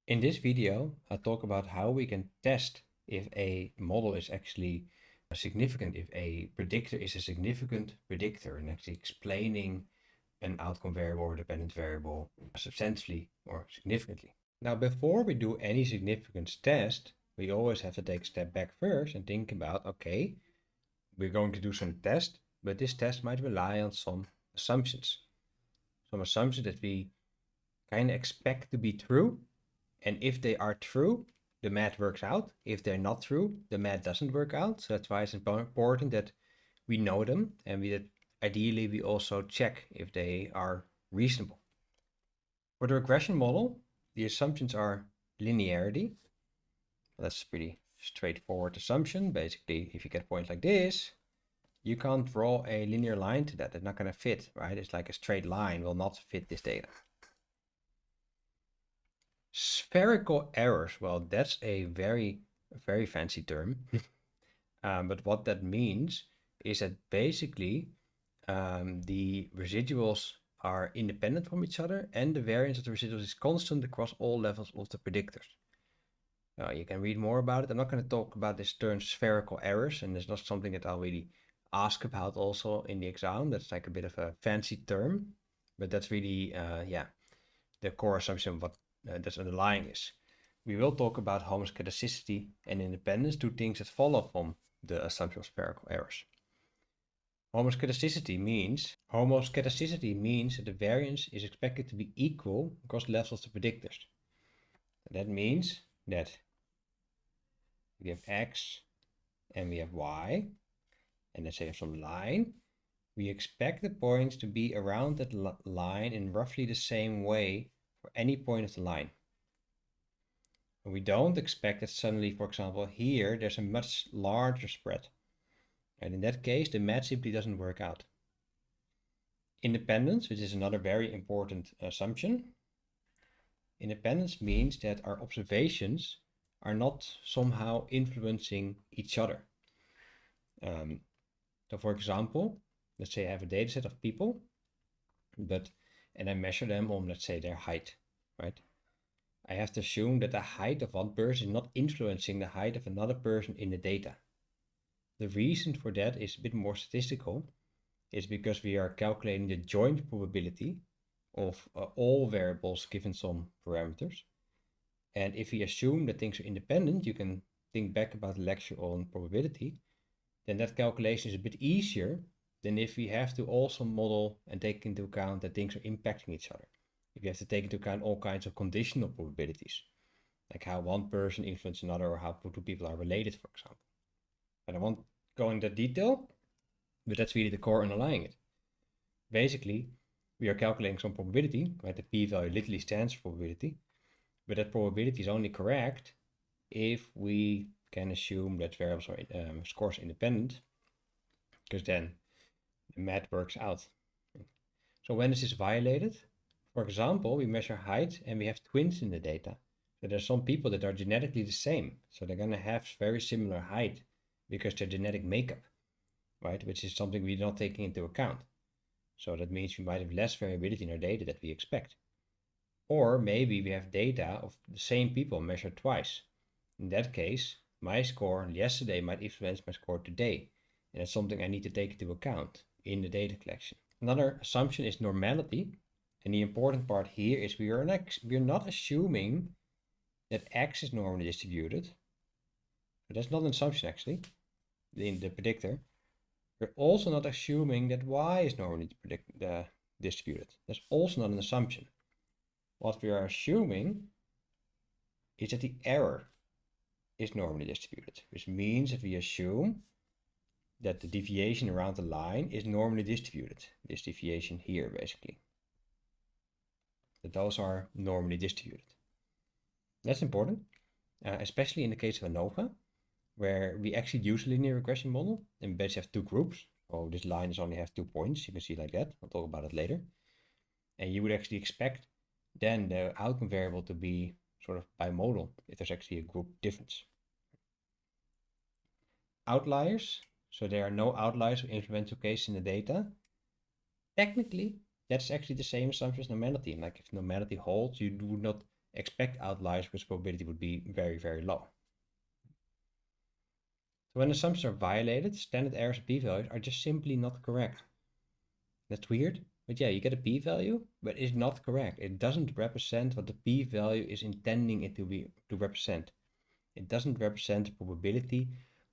In this video, I'll talk about how we can test if a model is actually significant, if a predictor is a significant predictor, and actually explaining an outcome variable or dependent variable substantially or significantly. Now, before we do any significance test, we always have to take a step back first and think about, okay, we're going to do some test, but this test might rely on some assumptions that we kind of expect to be true. And if they are true, the math works out. If they're not true, the math doesn't work out. So that's why it's important that we know them, and ideally we also check if they are reasonable. For the regression model, the assumptions are linearity. That's a pretty straightforward assumption. Basically, if you get points like this, you can't draw a linear line to that. It's not going to fit, right? It's like a straight line will not fit this data. Spherical errors, well, that's a very fancy term. But what that means is that basically the residuals are independent from each other, and the variance of the residuals is constant across all levels of the predictors. You can read more about it. I'm not going to talk about this term spherical errors, and it's not something that I'll really ask about also in the exam. That's like a bit of a fancy term, but that's really, the core assumption of what that's underlying is. We will talk about homoscedasticity and independence, two things that follow from the assumption of spherical errors. Homoscedasticity means that the variance is expected to be equal across levels of the predictors. That means that we have x and we have y, and let's say we have some line. We expect the points to be around that line in roughly the same way for any point of the line. We don't expect that suddenly, for example, here there's a much larger spread. And in that case, the math simply doesn't work out. Independence, which is another very important assumption. Independence means that our observations are not somehow influencing each other. So for example, let's say I have a data set of people, and I measure them on, let's say, their height, right? I have to assume that the height of one person is not influencing the height of another person in the data. The reason for that is a bit more statistical. It's because we are calculating the joint probability of all variables given some parameters. And if we assume that things are independent, you can think back about the lecture on probability, then that calculation is a bit easier than if we have to also model and take into account that things are impacting each other. If you have to take into account all kinds of conditional probabilities, like how one person influences another or how two people are related, for example. And I won't go into detail, but that's really the core underlying it. Basically, we are calculating some probability, right? The p-value literally stands for probability, but that probability is only correct if we can assume that variables are scores are independent, because then the math works out. So when is this violated? For example, we measure height and we have twins in the data. So there's some people that are genetically the same. So they're going to have very similar height because their genetic makeup, right? Which is something we're not taking into account. So that means we might have less variability in our data that we expect. Or maybe we have data of the same people measured twice. In that case, my score yesterday might influence my score today. And that's something I need to take into account in the data collection. Another assumption is normality. And the important part here is we are not assuming that X is normally distributed. But that's not an assumption actually, in the predictor. We're also not assuming that Y is normally distributed. That's also not an assumption. What we are assuming is that the error is normally distributed, which means that we assume that the deviation around the line is normally distributed. This deviation here, basically. That those are normally distributed. That's important, especially in the case of ANOVA, where we actually use a linear regression model and we basically have two groups. Oh, this line is only have 2 points. You can see like that. I'll talk about it later. And you would actually expect then the outcome variable to be sort of bimodal if there's actually a group difference. Outliers. So there are no outliers or influential cases in the data. Technically, that's actually the same assumption as normality. Like if normality holds, you would not expect outliers which probability would be very, very low. So when assumptions are violated, standard errors and p-values are just simply not correct. That's weird, but yeah, you get a p-value, but it's not correct. It doesn't represent what the p-value is intending it to represent. It doesn't represent the probability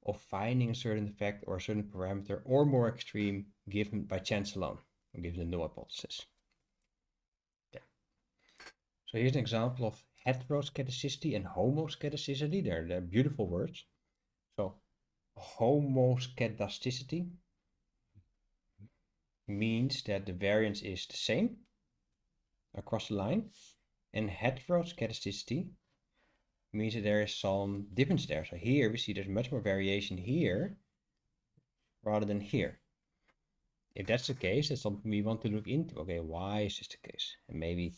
of finding a certain effect or a certain parameter, or more extreme, given by chance alone, or given the null hypothesis. Okay. So here's an example of heteroscedasticity and homoscedasticity. They're beautiful words. So homoscedasticity means that the variance is the same across the line, and heteroscedasticity means that there is some difference there. So here we see there's much more variation here rather than here. If that's the case, that's something we want to look into. Okay, why is this the case? And maybe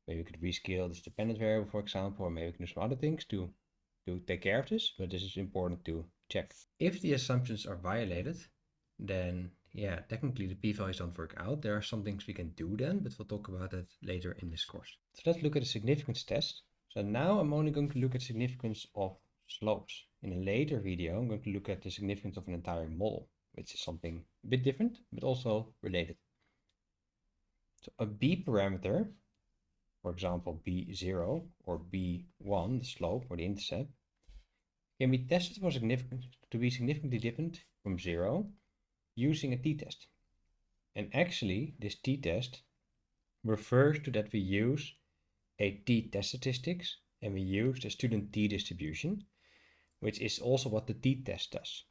we could rescale this dependent variable, for example, or maybe we can do some other things to take care of this, but this is important to check. If the assumptions are violated, then yeah, technically the p-values don't work out. There are some things we can do then, but we'll talk about that later in this course. So let's look at the significance test. So now I'm only going to look at significance of slopes. In a later video, I'm going to look at the significance of an entire model, which is something a bit different, but also related. So a b parameter, for example, b0 or b1, the slope or the intercept, can be tested for significance to be significantly different from 0 using a t-test. And actually, this t-test refers to that we use a t-test statistics and we use the student t-distribution, which is also what the t-test does.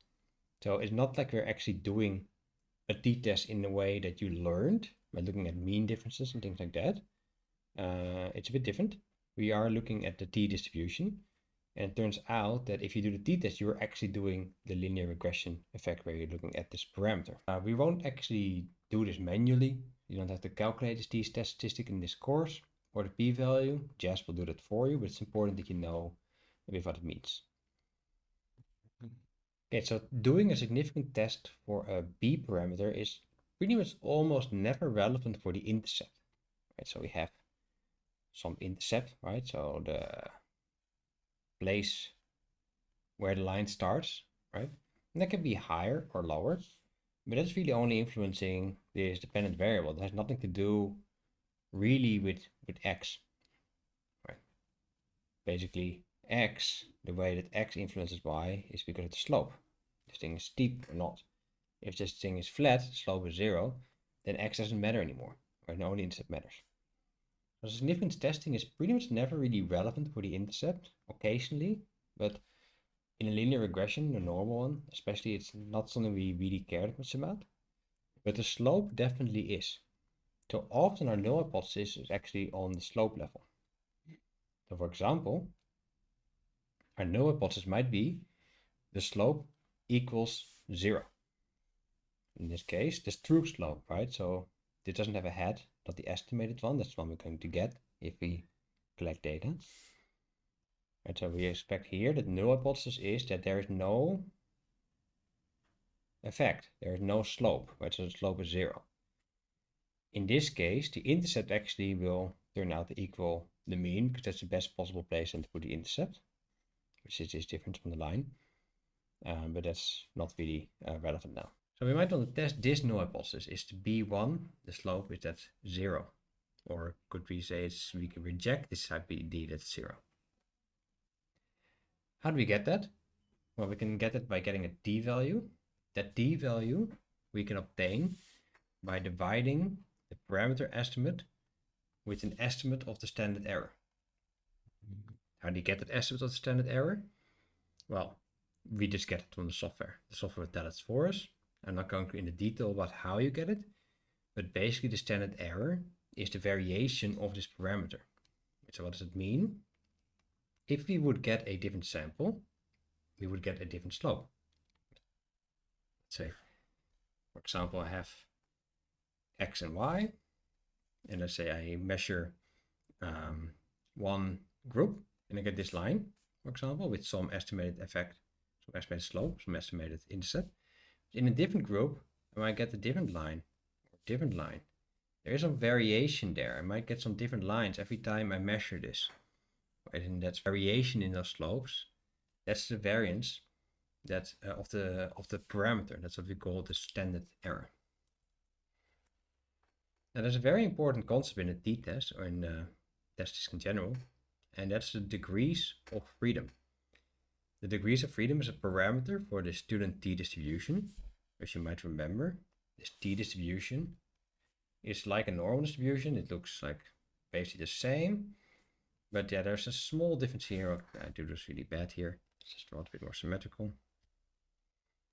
So it's not like we're actually doing a t-test in the way that you learned by looking at mean differences and things like that. It's a bit different. We are looking at the t-distribution, and it turns out that if you do the t-test, you're actually doing the linear regression effect where you're looking at this parameter. We won't actually do this manually. You don't have to calculate this t-test statistic in this course or the p-value. Jess will do that for you, but it's important that you know a bit what it means. Okay, so doing a significant test for a b parameter is pretty much almost never relevant for the intercept. Right, so we have some intercept, right? So the place where the line starts, right? And that can be higher or lower, but that's really only influencing this dependent variable. It has nothing to do really with x, right? Basically, x, the way that x influences y is because of the slope. This thing is steep or not. If this thing is flat, the slope is 0, then x doesn't matter anymore, right? Only intercept matters. So significance testing is pretty much never really relevant for the intercept, occasionally, but in a linear regression, the normal one, especially, it's not something we really care much about. But the slope definitely is. So often our null hypothesis is actually on the slope level. So for example, our null hypothesis might be the slope equals 0. In this case, this true slope, right? So this doesn't have a head, not the estimated one. That's the one we're going to get if we collect data. Right, so we expect here that the null hypothesis is that there is no effect. There is no slope, right? So the slope is 0. In this case, the intercept actually will turn out to equal the mean, because that's the best possible place to put the intercept, which is this difference from the line. But that's not really relevant now. So we might want to test this null hypothesis. Is the b1, the slope, is that 0? Or could we say we can reject this idea that's 0? How do we get that? Well, we can get it by getting a t-value. That t-value we can obtain by dividing the parameter estimate with an estimate of the standard error. How do you get that estimate of the standard error? Well, we just get it from the software. The software will tell us for us. I'm not going into detail about how you get it, but basically the standard error is the variation of this parameter. So what does it mean? If we would get a different sample, we would get a different slope. Let's say, for example, I have x and y, and let's say I measure one group, and I get this line, for example, with some estimated effect, some estimated slope, some estimated intercept. In a different group, I might get a different line, or different line. There is some variation there. I might get some different lines every time I measure this. right? And that's variation in those slopes. That's the variance that of the parameter. That's what we call the standard error. Now there's a very important concept in the t-test or in tests in general, and that's the degrees of freedom. The degrees of freedom is a parameter for the student t-distribution. As you might remember, this t-distribution is like a normal distribution. It looks like basically the same, but yeah, there's a small difference here. I do this really bad here. It's just a bit more symmetrical.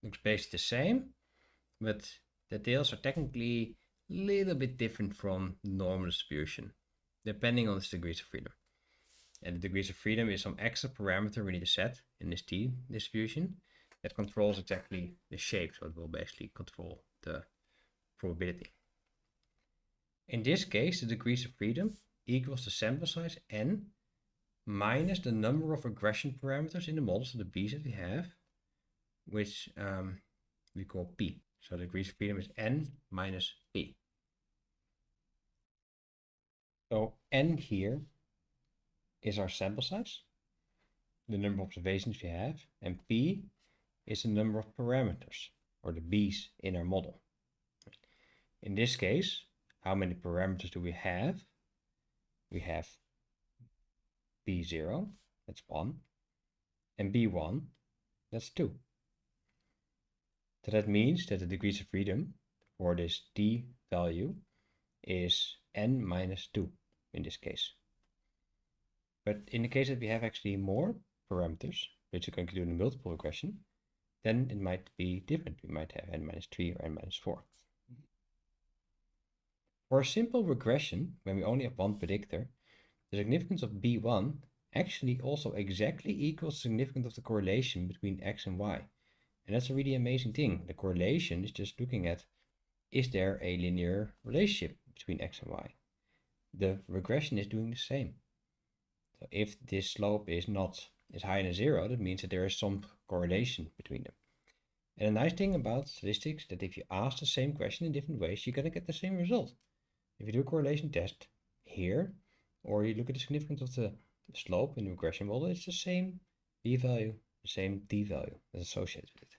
Looks basically the same, but the tails are technically a little bit different from normal distribution, depending on its degrees of freedom. And the degrees of freedom is some extra parameter we need to set in this t distribution that controls exactly the shape, so it will basically control the probability. In this case, the degrees of freedom equals the sample size n minus the number of regression parameters in the models of the b's that we have, which we call p. So the degrees of freedom is n minus p. So n here is our sample size, the number of observations we have, and p is the number of parameters, or the b's in our model. In this case, how many parameters do we have? We have b0, that's 1, and b1, that's 2. So that means that the degrees of freedom for this t value is n minus 2 in this case. But in the case that we have actually more parameters, which you can do in a multiple regression, then it might be different. We might have n minus 3 or n minus 4. For a simple regression, when we only have one predictor, the significance of b1 actually also exactly equals the significance of the correlation between x and y. And that's a really amazing thing. The correlation is just looking at, is there a linear relationship between x and y? The regression is doing the same. So if this slope is higher than 0, that means that there is some correlation between them. And a nice thing about statistics is that if you ask the same question in different ways, you're going to get the same result. If you do a correlation test here, or you look at the significance of the slope in the regression model, it's the same p-value, the same t-value that's associated with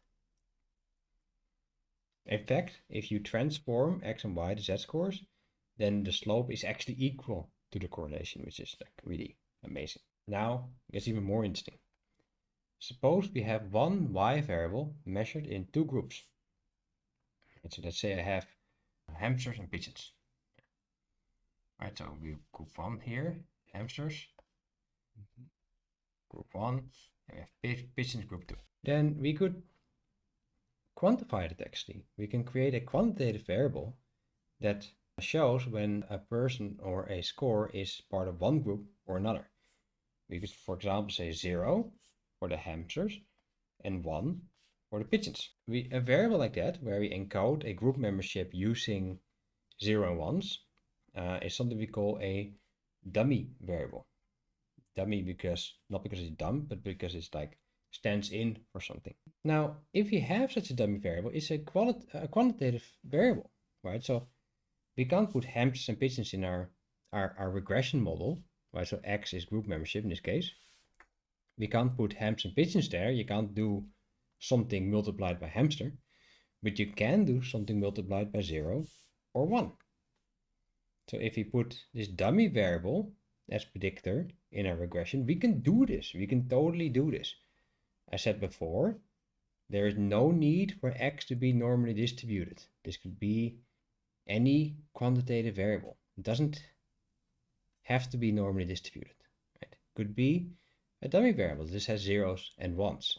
it. In fact, if you transform x and y to z-scores, then the slope is actually equal to the correlation, which is like really amazing. Now, it gets even more interesting. Suppose we have one y variable measured in two groups. And so let's say I have hamsters and pigeons. Right, so we have group 1 here, hamsters, group 1, and we have pigeons group 2. Then we could quantify it actually. We can create a quantitative variable that shows when a person or a score is part of one group or another. We could, for example, say 0 for the hamsters and 1 for the pigeons. A variable like that, where we encode a group membership using 0 and 1s, is something we call a dummy variable. Dummy not because it's dumb, but because it's like stands in for something. Now, if you have such a dummy variable, it's a quantitative variable, right? So we can't put hamsters and pigeons in our regression model, right? So X is group membership in this case. We can't put hamsters and pigeons there. You can't do something multiplied by hamster, but you can do something multiplied by 0 or 1. So if we put this dummy variable as predictor in our regression, we can do this. We can totally do this. I said before, there is no need for X to be normally distributed. This could be any quantitative variable. It doesn't have to be normally distributed. Right? It could be a dummy variable. This has 0s and 1s.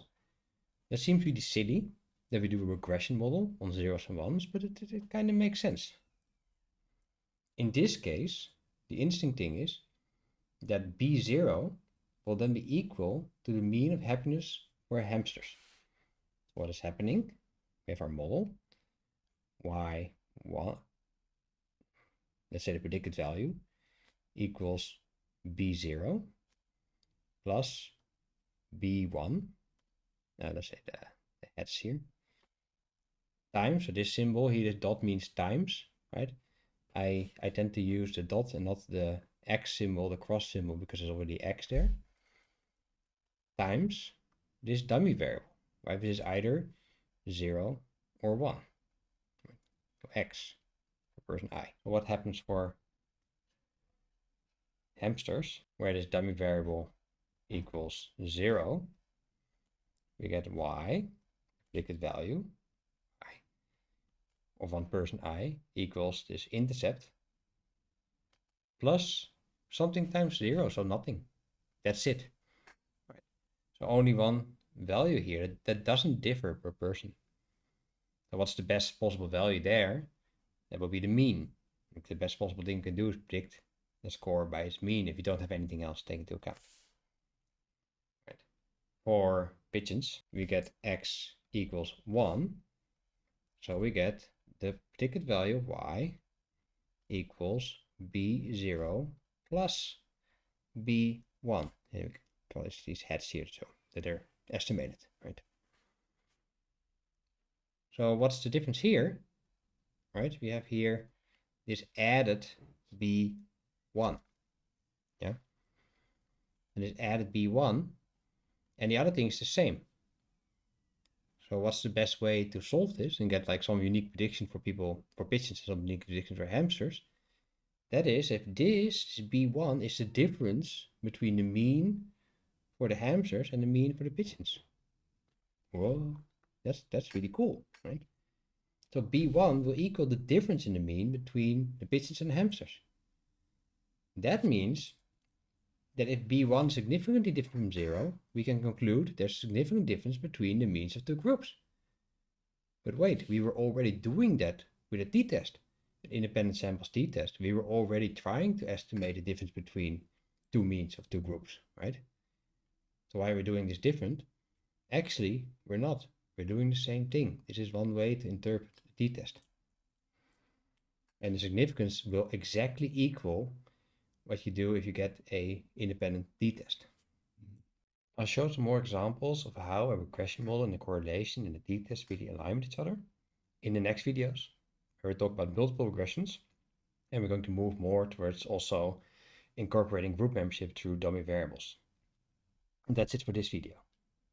That seems really silly that we do a regression model on 0s and 1s, but it kind of makes sense. In this case, the interesting thing is that b0 will then be equal to the mean of happiness for hamsters. What is happening? We have our model, y1, let's say the predicted value, equals b0 plus b1, let's say the heads here, times, so this symbol here, this dot means times, right? I tend to use the dot and not the X symbol, the cross symbol, because there's already X there. times this dummy variable, right? Which is either 0 or 1. So x for person I. So what happens for hamsters, where this dummy variable equals 0, we get y, predicted value, I, of one person I equals this intercept plus something times 0, so nothing. That's it. Right. So only one value here that doesn't differ per person. So what's the best possible value there? That will be the mean. Like the best possible thing you can do is predict the score by its mean if you don't have anything else to take into account. Right. For pigeons, we get x equals 1. So we get the predicted value of y equals b0 plus b1. Here we place these heads here so that they're estimated, right? So what's the difference here? Right, we have here this added b1, yeah, and this added b1, and the other thing is the same. So what's the best way to solve this and get like some unique prediction for people, for pigeons, and some unique prediction for hamsters? That is, if this b1 is the difference between the mean for the hamsters and the mean for the pigeons. Whoa, that's really cool, right? So b1 will equal the difference in the mean between the pigeons and the hamsters. That means that if b1 is significantly different from 0, we can conclude there's a significant difference between the means of two groups. But wait, we were already doing that with a t-test, an independent samples t-test. We were already trying to estimate the difference between two means of two groups, right? So why are we doing this different? Actually, we're not. We're doing the same thing. This is one way to interpret the t-test. And the significance will exactly equal what you do if you get a independent t-test. I'll show some more examples of how a regression model and the correlation and the t-test really align with each other in the next videos, where we talk about multiple regressions, and we're going to move more towards also incorporating group membership through dummy variables. And that's it for this video.